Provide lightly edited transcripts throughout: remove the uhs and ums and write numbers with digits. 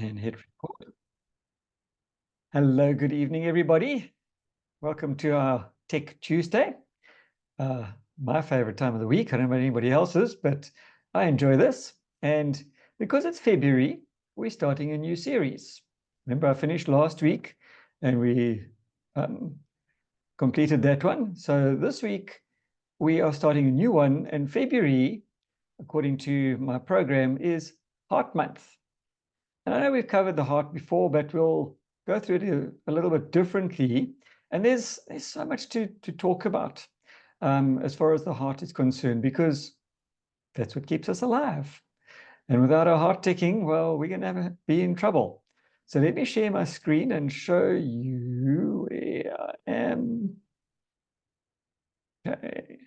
And hit record. Hello, good evening, everybody. Welcome to our Tech Tuesday. My favorite time of the week. I don't know about anybody else's, but I enjoy this. And because it's February, we're starting a new series. Remember, I finished last week and we completed that one. So this week, we are starting a new one. And February, according to my program, is Heart Month. And I know we've covered the heart before, but we'll go through it a little bit differently. And there's so much to talk about as far as the heart is concerned, because that's what keeps us alive. And without our heart ticking, well, we're going to be in trouble. So let me share my screen and show you where I am. Okay.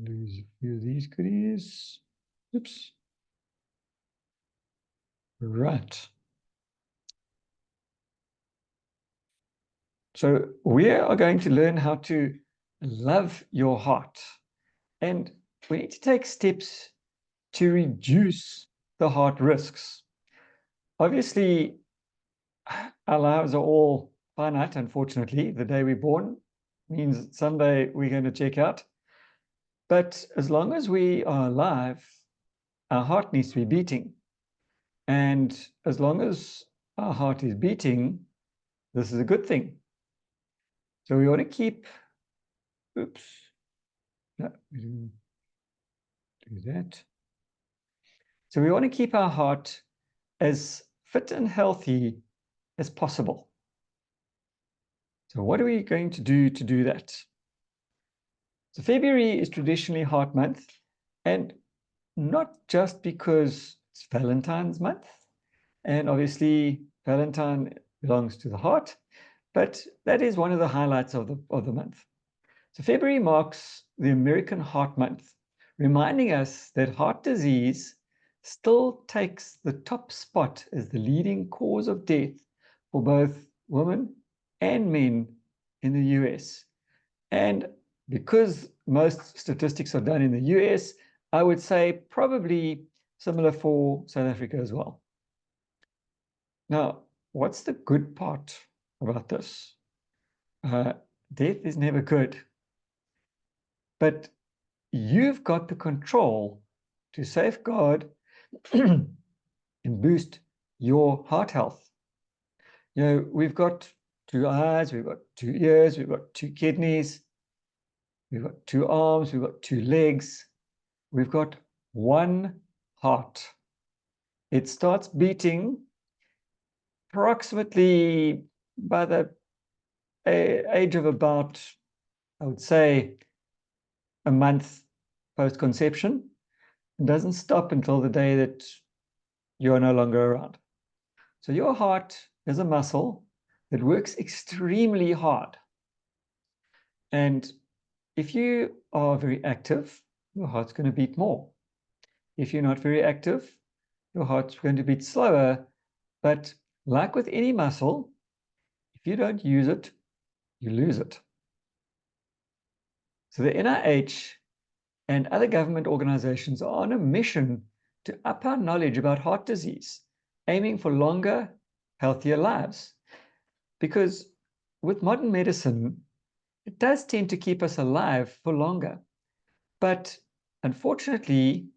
Lose a few of these goodies. Oops. Right. So we are going to learn how to love your heart. And we need to take steps to reduce the heart risks. Obviously, our lives are all finite, unfortunately. The day we're born means that someday we're going to check out. But as long as we are alive, our heart needs to be beating. And as long as our heart is beating, this is a good thing. So we want to keep, oops, no, we didn't do that. So we want to keep our heart as fit and healthy as possible. So what are we going to do that? So February is traditionally Heart Month, and not just because it's Valentine's month, and obviously Valentine belongs to the heart, but that is one of the highlights of the month. So February marks the American Heart Month, reminding us that heart disease still takes the top spot as the leading cause of death for both women and men in the US. And because most statistics are done in the US, I would say probably similar for South Africa as well. Now, what's the good part about this? Death is never good. But you've got the control to safeguard and boost your heart health. You know, we've got 2 eyes, we've got 2 ears, we've got 2 kidneys, we've got 2 arms, we've got 2 legs, we've got 1 heart. It starts beating approximately by the age of about, I would say, a month post-conception. It doesn't stop until the day that you are no longer around. So your heart is a muscle that works extremely hard. And if you are very active, your heart's going to beat more. If you're not very active, your heart's going to beat slower. But like with any muscle, if you don't use it, you lose it. So the NIH and other government organizations are on a mission to up our knowledge about heart disease, aiming for longer, healthier lives. Because with modern medicine, it does tend to keep us alive for longer. But unfortunately,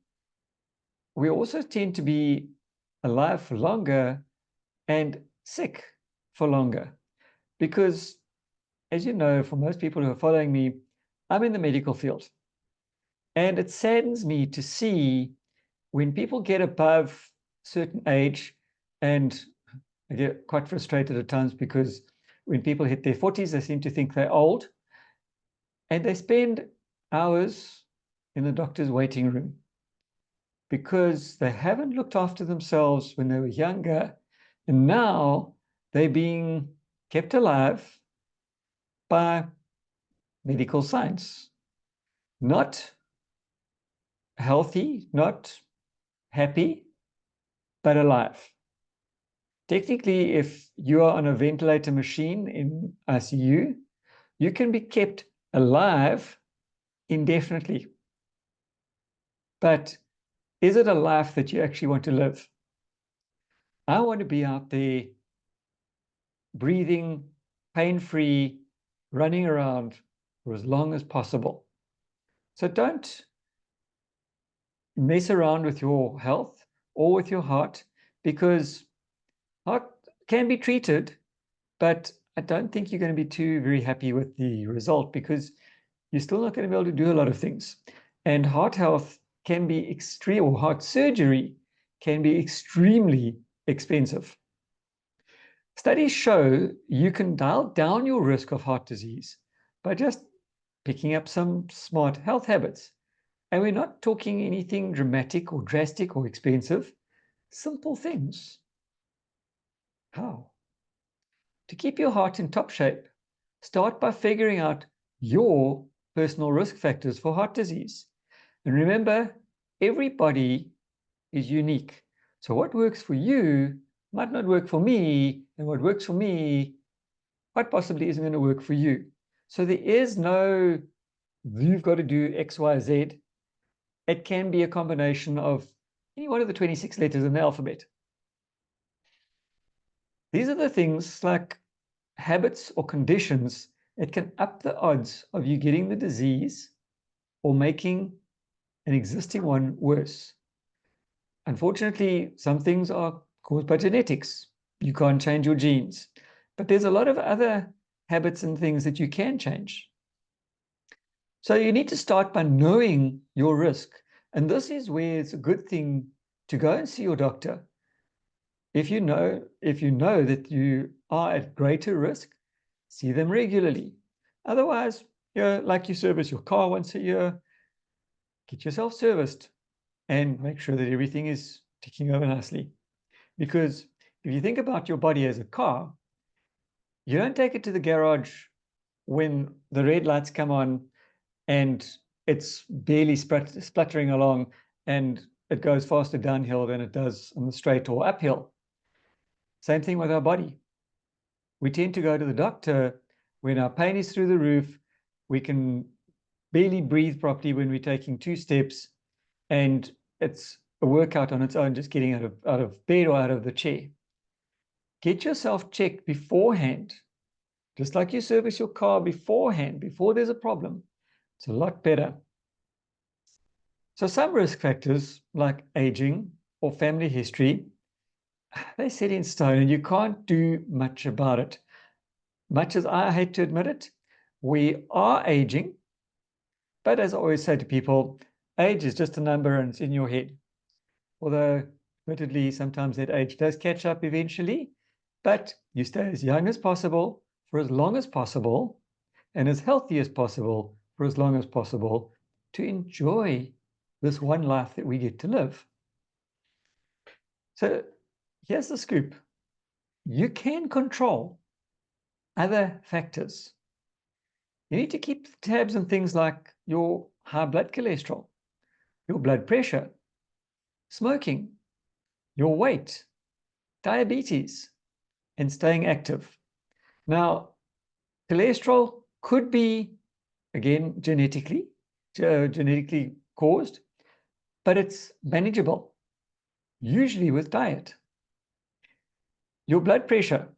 we also tend to be alive for longer and sick for longer. Because, as you know, for most people who are following me, I'm in the medical field. And it saddens me to see when people get above a certain age, and I get quite frustrated at times because when people hit their 40s, they seem to think they're old. And they spend hours in the doctor's waiting room because they haven't looked after themselves when they were younger. And now they're being kept alive by medical science. Not healthy, not happy, but alive. Technically, if you are on a ventilator machine in ICU, you can be kept alive indefinitely. But Is it a life that you actually want to live? I want to be out there breathing, pain-free, running around for as long as possible. So don't mess around with your health or with your heart, because heart can be treated, but I don't think you're going to be too very happy with the result, because you're still not going to be able to do a lot of things. And heart health can be extreme, or heart surgery can be extremely expensive. Studies show you can dial down your risk of heart disease by just picking up some smart health habits. And we're not talking anything dramatic or drastic or expensive, simple things. How? To keep your heart in top shape, start by figuring out your personal risk factors for heart disease. And remember, everybody is unique. So what works for you might not work for me, and what works for me quite possibly isn't going to work for you. So there is no, you've got to do X, Y, Z. It can be a combination of any one of the 26 letters in the alphabet. These are the things like habits or conditions that can up the odds of you getting the disease or making an existing one worse. Unfortunately, some things are caused by genetics. You can't change your genes. But there's a lot of other habits and things that you can change. So you need to start by knowing your risk. And this is where it's a good thing to go and see your doctor. If you know that you are at greater risk, see them regularly. Otherwise, like you service your car once a year, get yourself serviced and make sure that everything is ticking over nicely. Because if you think about your body as a car, you don't take it to the garage when the red lights come on and it's barely spluttering along and it goes faster downhill than it does on the straight or uphill. Same thing with our body. We tend to go to the doctor when our pain is through the roof. We can barely breathe properly when we're taking 2 steps, and it's a workout on its own just getting out of bed or out of the chair. Get yourself checked beforehand, just like you service your car beforehand, before there's a problem. It's a lot better. So some risk factors like aging or family history, they're set in stone and you can't do much about it. Much as I hate to admit it, we are aging. But as I always say to people, age is just a number and it's in your head. Although, admittedly, sometimes that age does catch up eventually, but you stay as young as possible for as long as possible and as healthy as possible for as long as possible to enjoy this one life that we get to live. So here's the scoop. You can control other factors. You need to keep tabs on things like your high blood cholesterol, your blood pressure, smoking, your weight, diabetes, and staying active. Now, cholesterol could be, again, genetically caused, but it's manageable, usually with diet. Your blood pressure,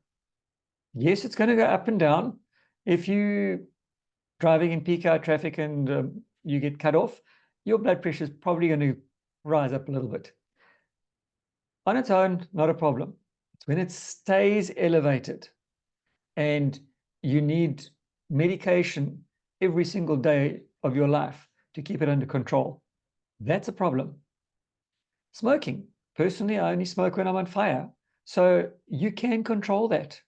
yes, it's going to go up and down. If you driving in peak hour traffic and you get cut off, your blood pressure is probably going to rise up a little bit. On its own, not a problem. It's when it stays elevated and you need medication every single day of your life to keep it under control. That's a problem. Smoking. Personally, I only smoke when I'm on fire. So you can control that.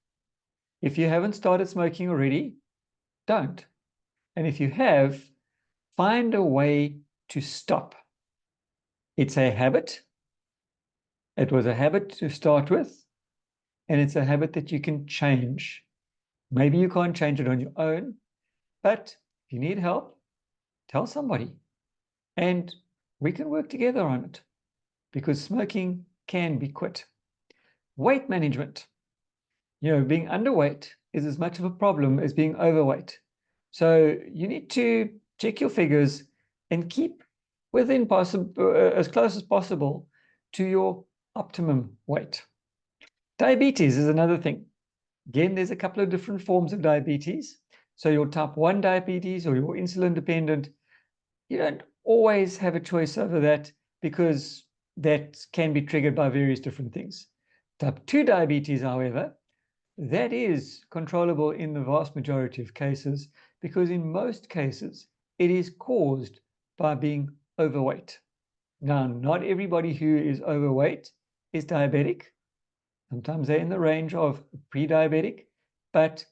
If you haven't started smoking already, don't. And if you have, find a way to stop. It's a habit. It was a habit to start with, and it's a habit that you can change. Maybe you can't change it on your own, but if you need help, tell somebody. And we can work together on it, because smoking can be quit. Weight management. Being underweight is as much of a problem as being overweight. So you need to check your figures and keep within possible, as close as possible to your optimum weight. Diabetes is another thing. Again, there's a couple of different forms of diabetes. So your type 1 diabetes or your insulin dependent, you don't always have a choice over that because that can be triggered by various different things. Type 2 diabetes, however, that is controllable in the vast majority of cases because in most cases it is caused by being overweight. Now, not everybody who is overweight is diabetic. Sometimes they're in the range of pre-diabetic, but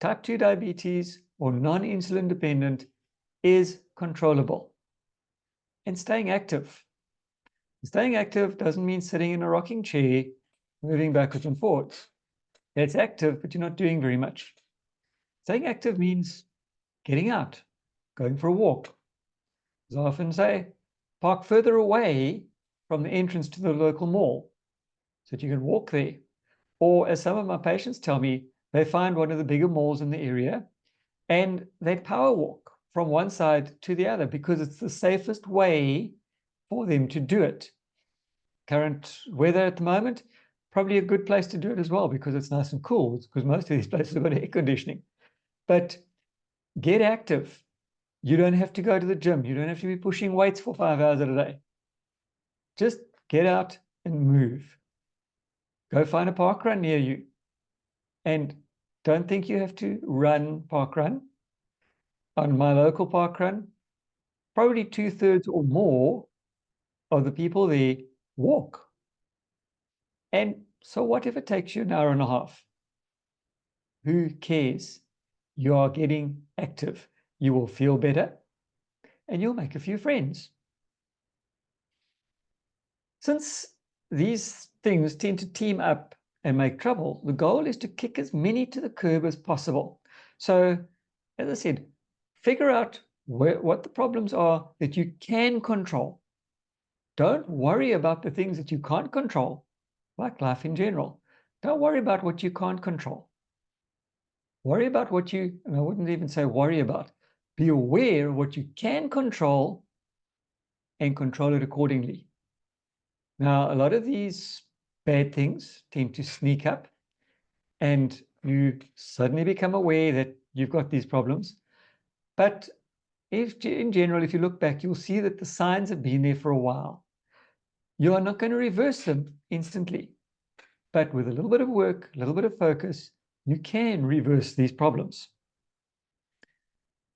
type 2 diabetes or non-insulin dependent is controllable. And staying active. Staying active doesn't mean sitting in a rocking chair, moving backwards and forwards. It's active, but you're not doing very much. Staying active means getting out, going for a walk. As I often say, park further away from the entrance to the local mall so that you can walk there. Or as some of my patients tell me, they find one of the bigger malls in the area and they power walk from one side to the other because it's the safest way for them to do it. Current weather at the moment, probably a good place to do it as well because it's nice and cool, because most of these places have got air conditioning. But get active. You don't have to go to the gym. You don't have to be pushing weights for 5 hours a day. Just get out and move. Go find a park run near you. And don't think you have to run park run. On my local park run, probably 2/3 or more of the people there walk. And so what if it takes you an hour and a half? Who cares? You are getting active. You will feel better and you'll make a few friends. Since these things tend to team up and make trouble, the goal is to kick as many to the curb as possible. So, as I said, figure out what the problems are that you can control. Don't worry about the things that you can't control, like life in general. Don't worry about what you can't control. Worry about what you, and I wouldn't even say worry about, be aware of what you can control and control it accordingly. Now, a lot of these bad things tend to sneak up and you suddenly become aware that you've got these problems. But in general, if you look back, you'll see that the signs have been there for a while. You are not going to reverse them instantly. But with a little bit of work, a little bit of focus, you can reverse these problems.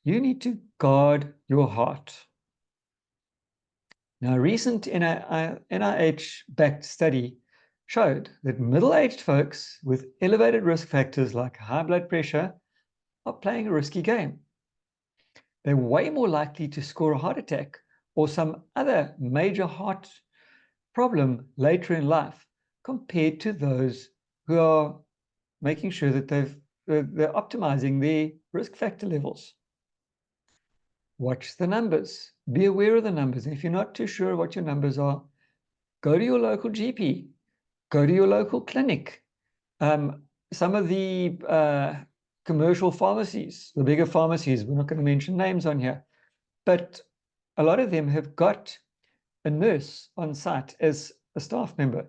You need to guard your heart. Now, a recent NIH-backed study showed that middle-aged folks with elevated risk factors like high blood pressure are playing a risky game. They're way more likely to score a heart attack or some other major heart problem later in life compared to those who are making sure that they're optimizing their risk factor levels. Watch the numbers. Be aware of the numbers. If you're not too sure what your numbers are, go to your local GP. Go to your local clinic. Some of the commercial pharmacies, the bigger pharmacies, we're not going to mention names on here, but a lot of them have got a nurse on site as a staff member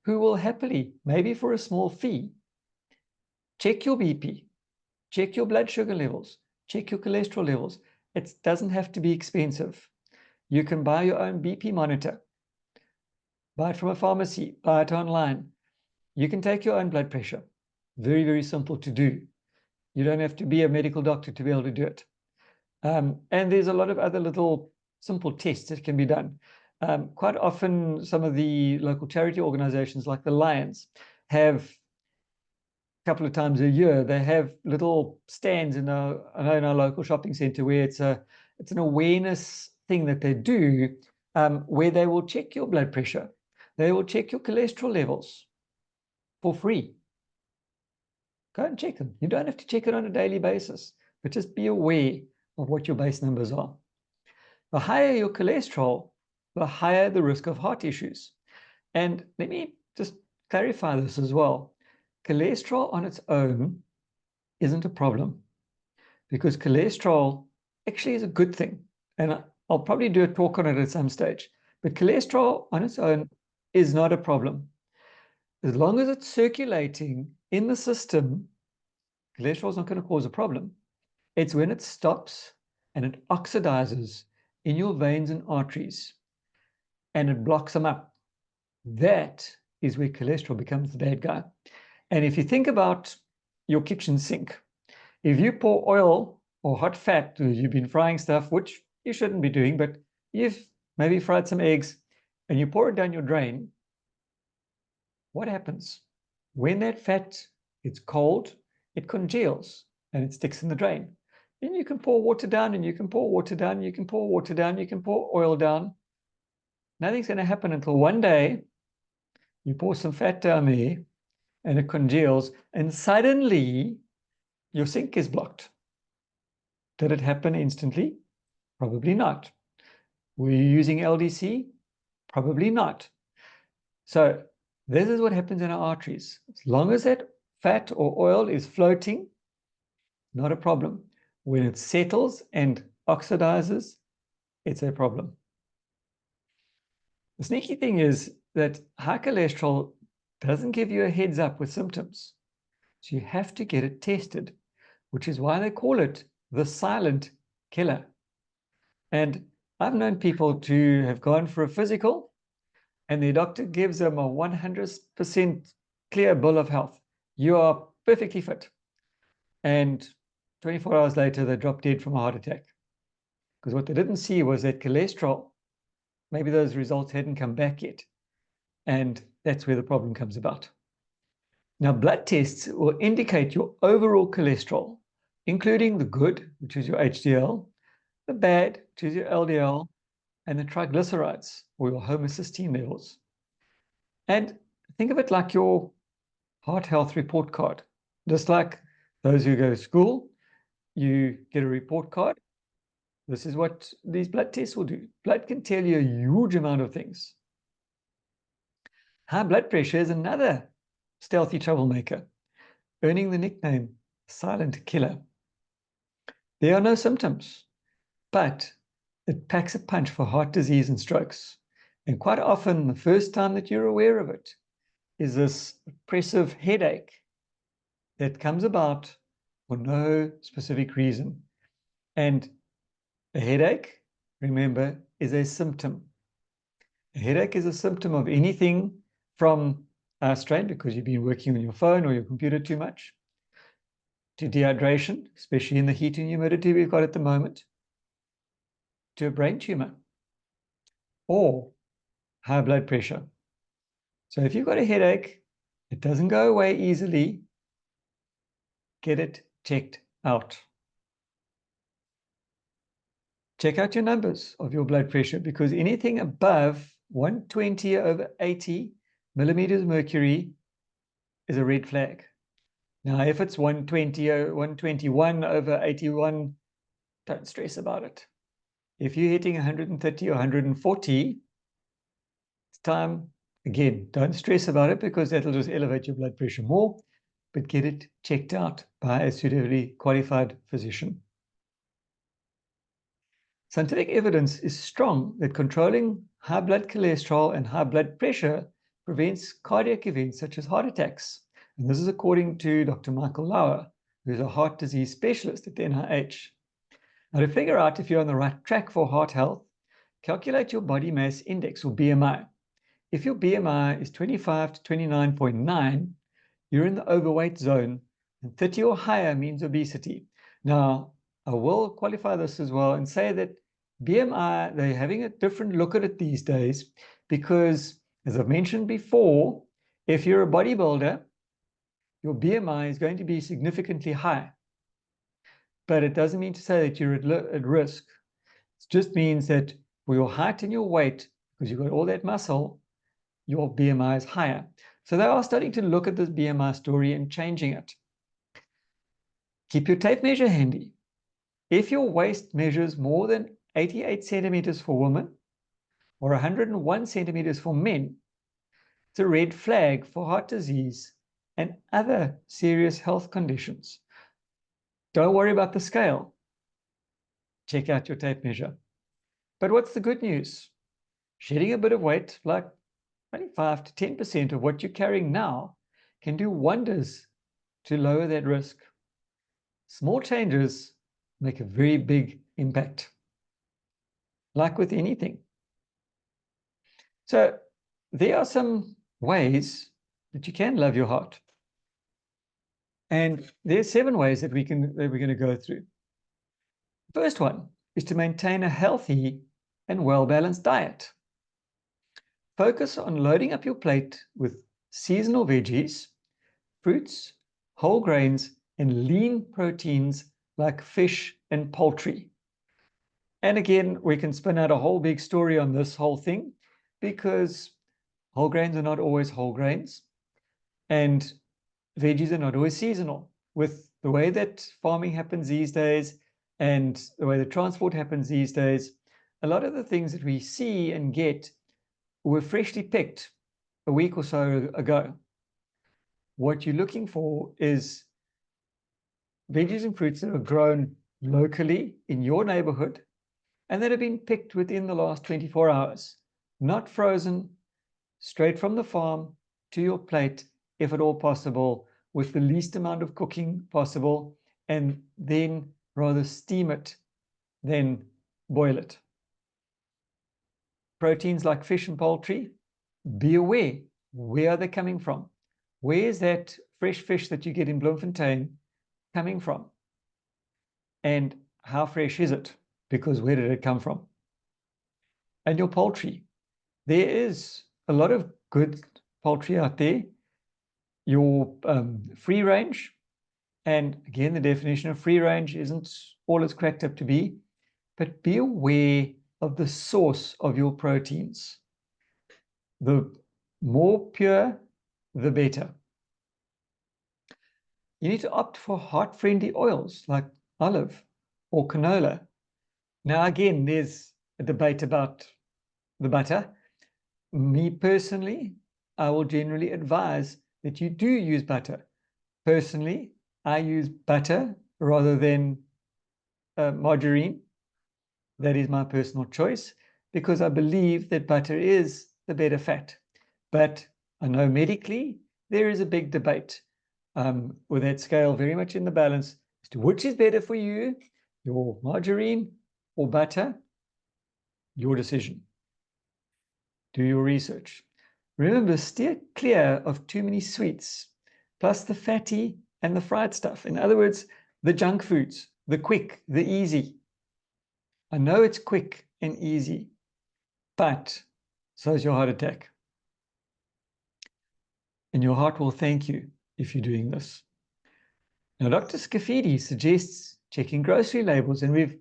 who will happily, maybe for a small fee, check your BP, check your blood sugar levels, check your cholesterol levels. It doesn't have to be expensive. You can buy your own BP monitor. Buy it from a pharmacy, buy it online. You can take your own blood pressure. Very, very simple to do. You don't have to be a medical doctor to be able to do it. And there's a lot of other little simple tests that can be done. Quite often, some of the local charity organizations like the Lions have a couple of times a year, they have little stands in our local shopping center where it's an awareness thing that they do, where they will check your blood pressure. They will check your cholesterol levels for free. Go and check them. You don't have to check it on a daily basis, but just be aware of what your base numbers are. The higher your cholesterol, the higher the risk of heart issues. And let me just clarify this as well. Cholesterol on its own isn't a problem because cholesterol actually is a good thing. And I'll probably do a talk on it at some stage. But cholesterol on its own is not a problem. As long as it's circulating in the system, cholesterol is not going to cause a problem. It's when it stops and it oxidizes in your veins and arteries and it blocks them up. That is where cholesterol becomes the bad guy. And if you think about your kitchen sink, if you pour oil or hot fat, you've been frying stuff, which you shouldn't be doing, but you've maybe fried some eggs and you pour it down your drain, what happens? When that fat gets cold, it congeals and it sticks in the drain. Then you can pour water down and you can pour water down, you can pour water down, you can pour oil down. Nothing's going to happen until one day you pour some fat down there and it congeals and suddenly your sink is blocked. Did it happen instantly? Probably not. Were you using LDC? Probably not. So this is what happens in our arteries. As long as that fat or oil is floating, not a problem. When it settles and oxidizes, it's a problem. The sneaky thing is that high cholesterol doesn't give you a heads up with symptoms. So you have to get it tested, which is why they call it the silent killer. And I've known people to have gone for a physical and the doctor gives them a 100% clear bill of health. You are perfectly fit. And 24 hours later, they drop dead from a heart attack. Because what they didn't see was that cholesterol, maybe those results hadn't come back yet. And that's where the problem comes about. Now, blood tests will indicate your overall cholesterol, including the good, which is your HDL, the bad, which is your LDL, and the triglycerides, or your homocysteine levels. And think of it like your heart health report card. Just like those who go to school, you get a report card. This is what these blood tests will do. Blood can tell you a huge amount of things. High blood pressure is another stealthy troublemaker, earning the nickname silent killer. There are no symptoms, but it packs a punch for heart disease and strokes. And quite often, the first time that you're aware of it is this oppressive headache that comes about for no specific reason. And a headache, remember, is a symptom. A headache is a symptom of anything from eye strain, because you've been working on your phone or your computer too much, to dehydration, especially in the heat and humidity we've got at the moment, to a brain tumor, or high blood pressure. So if you've got a headache, it doesn't go away easily, get it checked out. Check out your numbers of your blood pressure, because anything above 120/80 millimeters mercury is a red flag. Now, if it's 121/81, don't stress about it. If you're hitting 130 or 140, it's time, again, don't stress about it, because that'll just elevate your blood pressure more, but get it checked out by a suitably qualified physician. Scientific evidence is strong that controlling high blood cholesterol and high blood pressure prevents cardiac events such as heart attacks. And this is according to Dr. Michael Lauer, who's a heart disease specialist at the NIH. Now, to figure out if you're on the right track for heart health, calculate your body mass index, or BMI. If your BMI is 25 to 29.9, you're in the overweight zone, and 30 or higher means obesity. Now, I will qualify this as well and say that BMI, they're having a different look at it these days, because, as I've mentioned before, if you're a bodybuilder, your BMI is going to be significantly high. But it doesn't mean to say that you're at risk. It just means that for your height and your weight, because you've got all that muscle, your BMI is higher. So they are starting to look at this BMI story and changing it. Keep your tape measure handy. If your waist measures more than 88 centimeters for women or 101 centimeters for men, it's a red flag for heart disease and other serious health conditions. Don't worry about the scale. Check out your tape measure. But what's the good news? Shedding a bit of weight, like 25 to 10% of what you're carrying now, can do wonders to lower that risk. Small changes make a very big impact, like with anything. So there are some ways that you can love your heart. And there's 7 ways that we're going to go through. First one is to maintain a healthy and well-balanced diet. Focus on loading up your plate with seasonal veggies, fruits, whole grains, and lean proteins like fish and poultry. And again, we can spin out a whole big story on this whole thing, because whole grains are not always whole grains, and veggies are not always seasonal. With the way that farming happens these days and the way the transport happens these days, a lot of the things that we see and get were freshly picked a week or so ago. What you're looking for is veggies and fruits that are grown locally in your neighborhood and that have been picked within the last 24 hours, not frozen, straight from the farm to your plate, if at all possible, with the least amount of cooking possible, and then rather steam it than boil it. Proteins like fish and poultry, be aware, where are they coming from? Where is that fresh fish that you get in Bloemfontein coming from? And how fresh is it? Because where did it come from? And your poultry. There is a lot of good poultry out there. Your free range, and again, the definition of free range isn't all it's cracked up to be, but be aware of the source of your proteins. The more pure, the better. You need to opt for heart-friendly oils like olive or canola. Now, again, there's a debate about the butter. Me personally, I will generally advise that you do use butter. Personally, I use butter rather than margarine. That is my personal choice, because I believe that butter is the better fat. But I know medically there is a big debate with that scale very much in the balance as to which is better for you, your margarine or butter. Your decision. Do your research. Remember, steer clear of too many sweets, plus the fatty and the fried stuff. In other words, the junk foods, the quick, the easy. I know it's quick and easy, but so is your heart attack. And your heart will thank you if you're doing this. Now, Dr. Scafidi suggests checking grocery labels, and we've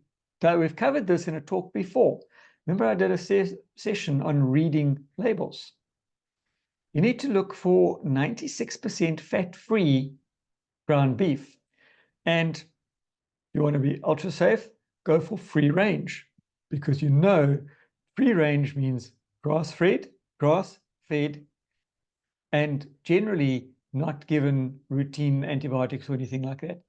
covered this in a talk before. Remember, I did a session on reading labels. You need to look for 96% fat-free ground beef. And you want to be ultra safe, go for free range, because you know free range means grass-fed, and generally not given routine antibiotics or anything like that.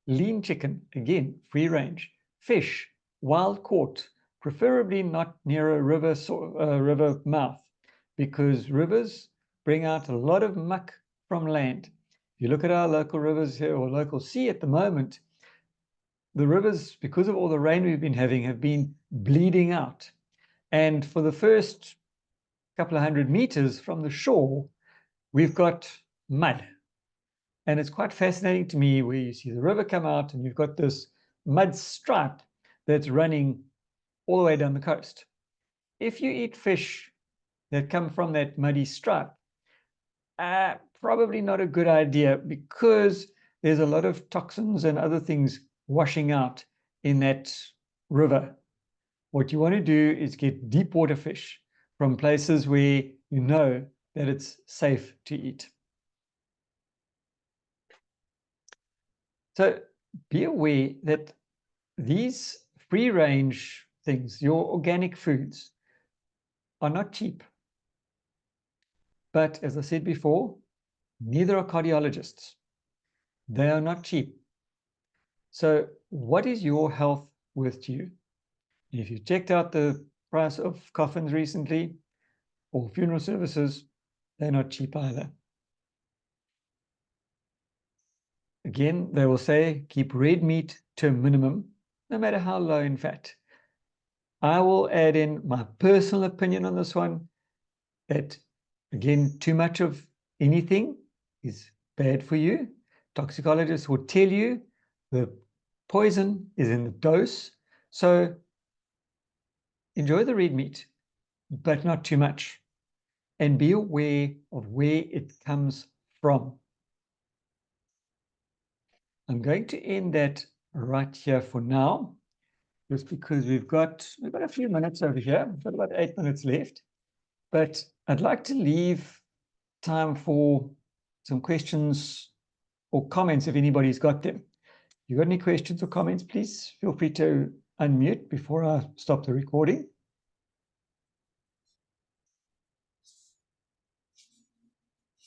Lean chicken, again, free range. Fish, wild caught, preferably not near a river mouth, because rivers bring out a lot of muck from land. If you look at our local rivers here or local sea at the moment, the rivers, because of all the rain we've been having, have been bleeding out. And for the first couple of 100 meters from the shore, we've got mud. And it's quite fascinating to me where you see the river come out and you've got this mud stripe that's running all the way down the coast. If you eat fish that come from that muddy stripe, probably not a good idea, because there's a lot of toxins and other things washing out in that river. What you want to do is get deep water fish from places where you know that it's safe to eat. So be aware that these free-range things, your organic foods, are not cheap. But as I said before, neither are cardiologists. They are not cheap. So what is your health worth to you? If you checked out the price of coffins recently, or funeral services, they're not cheap either. Again, they will say keep red meat to a minimum, no matter how low in fat. I will add in my personal opinion on this one, that, again, too much of anything is bad for you. Toxicologists will tell you the poison is in the dose. So enjoy the red meat, but not too much. And be aware of where it comes from. I'm going to end that right here for now, just because we've got a few minutes over here. We've got about 8 minutes left. But I'd like to leave time for some questions or comments if anybody's got them. You got any questions or comments, please feel free to unmute before I stop the recording.